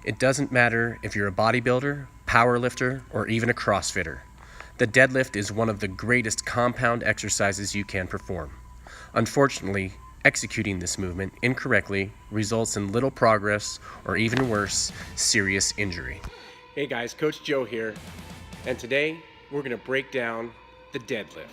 It doesn't matter if you're a bodybuilder, powerlifter, or even a CrossFitter. The deadlift is one of the greatest compound exercises you can perform. Unfortunately, executing this movement incorrectly results in little progress or even worse, serious injury. Hey guys, Coach Joe here, and today we're going to break down the deadlift.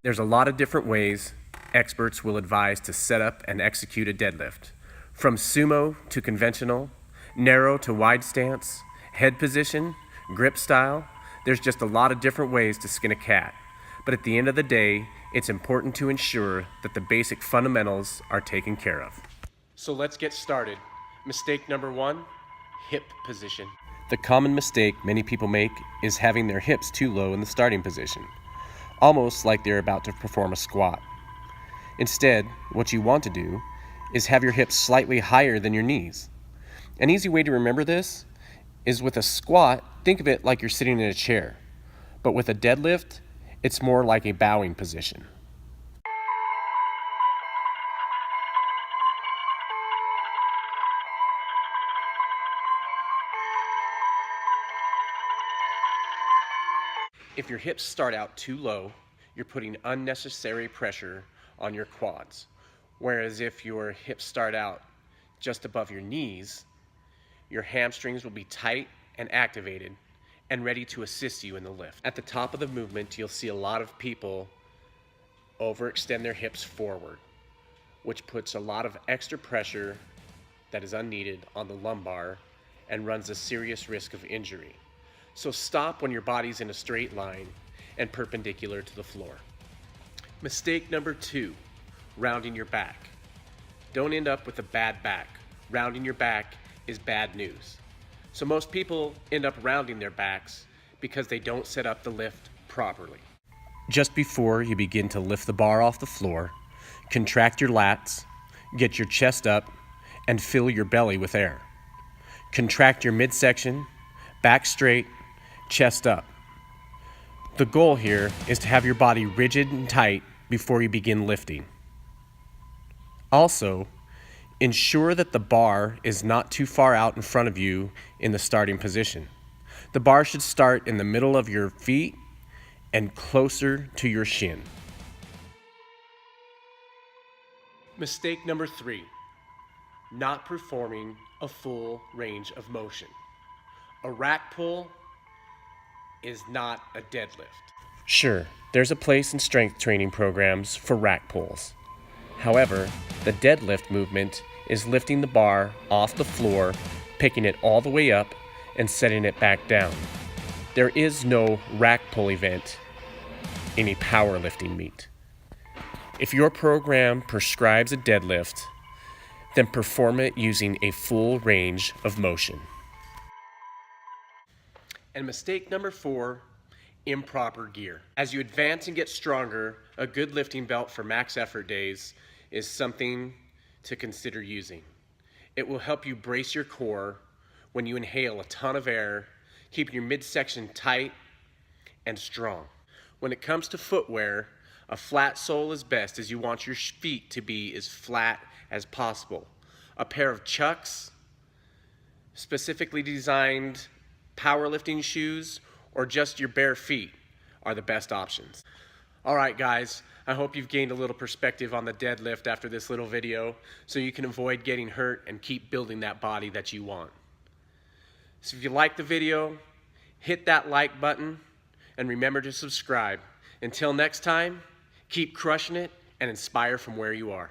There's a lot of different ways experts will advise to set up and execute a deadlift. From sumo to conventional, narrow to wide stance, head position, grip style, there's just a lot of different ways to skin a cat. But at the end of the day, it's important to ensure that the basic fundamentals are taken care of. So let's get started. Mistake number one, hip position. The common mistake many people make is having their hips too low in the starting position, almost like they're about to perform a squat. Instead, what you want to do is have your hips slightly higher than your knees. An easy way to remember this is with a squat, think of it like you're sitting in a chair. But with a deadlift, it's more like a bowing position. If your hips start out too low, you're putting unnecessary pressure on your quads. Whereas if your hips start out just above your knees, your hamstrings will be tight and activated and ready to assist you in the lift. At the top of the movement, you'll see a lot of people overextend their hips forward, which puts a lot of extra pressure that is unneeded on the lumbar and runs a serious risk of injury. So stop when your body's in a straight line and perpendicular to the floor. Mistake number two, rounding your back. Don't end up with a bad back. Rounding your back is bad news. So most people end up rounding their backs because they don't set up the lift properly. Just before you begin to lift the bar off the floor, contract your lats, get your chest up, and fill your belly with air. Contract your midsection, back straight, chest up. The goal here is to have your body rigid and tight before you begin lifting. Also, ensure that the bar is not too far out in front of you in the starting position. The bar should start in the middle of your feet and closer to your shin. Mistake number three, not performing a full range of motion. A rack pull is not a deadlift. Sure, there's a place in strength training programs for rack pulls. However, the deadlift movement is lifting the bar off the floor, picking it all the way up, and setting it back down. There is no rack pull event in a powerlifting meet. If your program prescribes a deadlift, then perform it using a full range of motion. And mistake number four, improper gear. As you advance and get stronger, a good lifting belt for max effort days is something to consider using. It will help you brace your core when you inhale a ton of air, keeping your midsection tight and strong. When it comes to footwear, a flat sole is best as you want your feet to be as flat as possible. A pair of Chucks, specifically designed powerlifting shoes, or just your bare feet are the best options. All right, guys, I hope you've gained a little perspective on the deadlift after this little video so you can avoid getting hurt and keep building that body that you want. So if you like the video, hit that like button and remember to subscribe. Until next time, keep crushing it and inspire from where you are.